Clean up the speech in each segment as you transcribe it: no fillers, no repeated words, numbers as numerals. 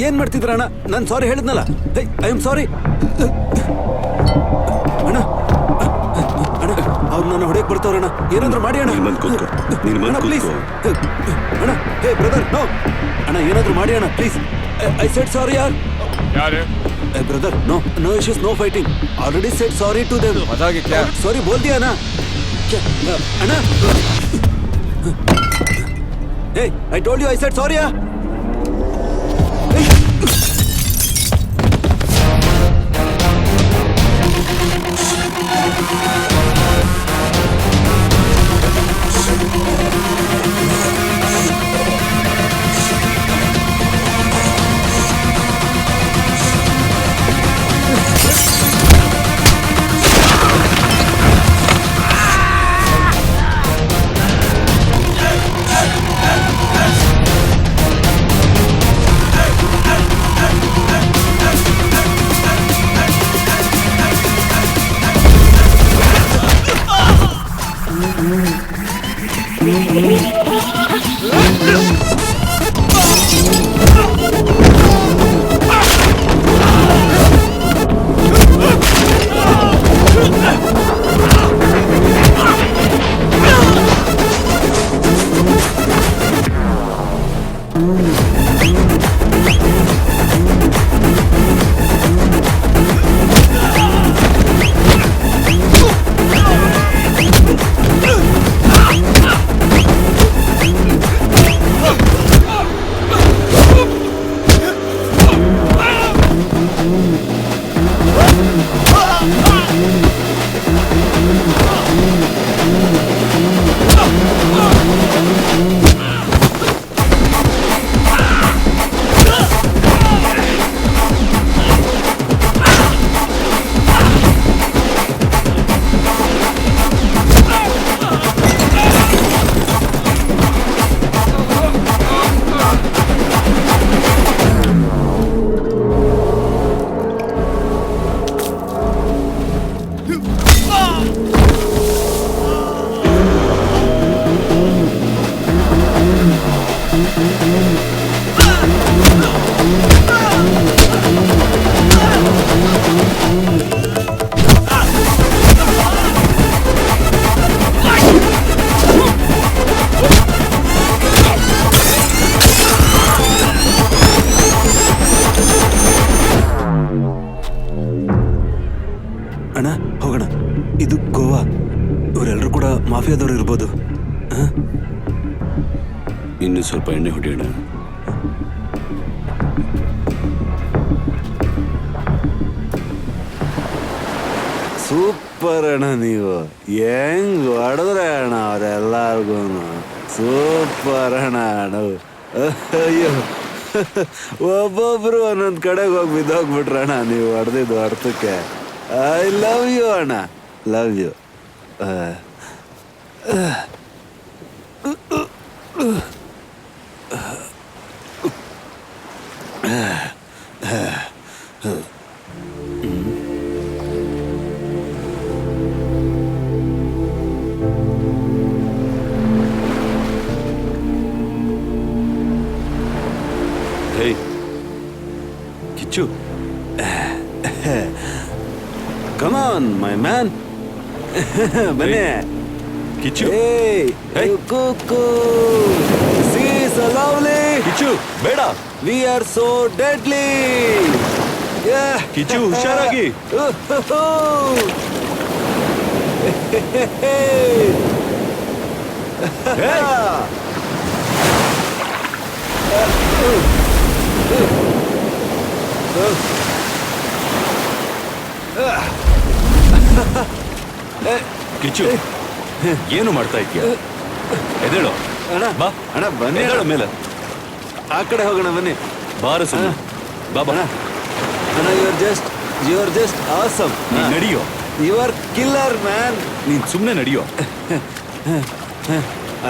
ಏನ್ ಮಾಡ್ತಿದ್ರ ಅಣ್ಣ? ನಾನು ಸಾರಿ ಹೇಳಿದ್ನಲ್ಲ. ಐ ಆಮ್ ಸಾರಿ ಅಣ್ಣ. ಅಣ್ಣ ಅವ್ರು ನನ್ನ ಹೊಡೆಯಕ್ ಬರ್ತಾವ್ರಣ್ಣ. ಏನಾದ್ರು ಮಾಡಿ ಅಣ್ಣ, ಪ್ಲೀಸ್ ಅಣ್ಣ. ಹೇ ಬ್ರದರ್, ನೋ ಅಣ್ಣ, ಏನಾದ್ರು ಮಾಡಿ ಅಣ್ಣ ಪ್ಲೀಸ್. ಐ ಸೆಡ್ ಸಾರಿ ಯಾರ್. Brother no no issues no fighting. Already said sorry to them. मजाक है क्या? सॉरी बोल दिया ना. क्या अना? Hey I told you I said sorry. ಅಣ್ಣ ಹೋಗೋಣ. ಇದು ಗೋವಾ. ಇವರೆಲ್ಲರೂ ಕೂಡ ಮಾಫಿಯಾದವ್ರು ಇರ್ಬೋದು. ಇನ್ನು ಸ್ವಲ್ಪ ಎಣ್ಣೆ ಹೊಡೆಯೋಣ. ಸೂಪರ್ ಅಣ್ಣ, ನೀವು ಹೆಂಗ್ ಹೊಡೆದ್ರೆ ಅಣ್ಣ ಅವರೆಲ್ಲರಿಗೂ. ಸೂಪರ್ ಅಣ್ಣ. ಅಯ್ಯೋ, ಒಬ್ಬೊಬ್ರು ಒಂದೊಂದು ಕಡೆಗೆ ಹೋಗಿ ಬಿದ್ದೋಗ್ಬಿಟ್ರಣ್ಣ ನೀವು ಹೊಡೆದಿದ್ದು ಅರ್ಥಕ್ಕೆ. ಐ ಲವ್ ಯು ಅಣ್ಣ, love you. Hey, Kichu. Come on, my man. ಬನ್ನಿ. Kichu. Hey, you cuckoo. See, so lovely. Kichu, ಬೇಡ. We are so deadly. Yeah. Kichu, ಹುಷಾರಾಗಿ. Hey. ಕಿಚ್ಚು, ಏನು ಮಾಡ್ತಾ ಇದೀಯ? ಎದೇಳು ಅಣ್ಣ, ಬಾ ಅಣ್ಣ ಬನ್ನಿ. ಎದೇಳು ಮೇಲೆ. ಆ ಕಡೆ ಹೋಗೋಣ ಬನ್ನಿ. ಬಾರ ಸುಮ್ಮನೆ ಬಾಬಾ. ಅಣ್ಣ, ಯು ಆರ್ ಜಸ್ಟ್ ಆಸಮ್. ನಡಿಯೋ. You are killer man. ನೀನ್ ಸುಮ್ಮನೆ ನಡಿಯೋ.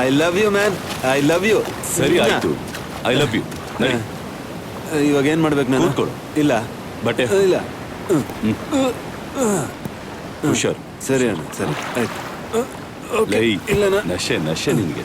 I love you man, I love you. ಸರಿ ಆಯ್ತು, ಐ ಲವ್ ಯು. ನಡಿ. ಇವಾಗ ಏನ್ ಮಾಡ್ಬೇಕು ನಾನು? ಕೂತ್ಕೊಳ್ಳು. ಇಲ್ಲ ಬಟ್ಟೆ ಇಲ್ಲ. ಹುಷಾರು. ಸರಿ ಅಣ್ಣ, ಸರಿ ಆಯ್ತು. ಲೈ ಇಲ್ಲ ನಶೆ ನಿನ್ಗೆ.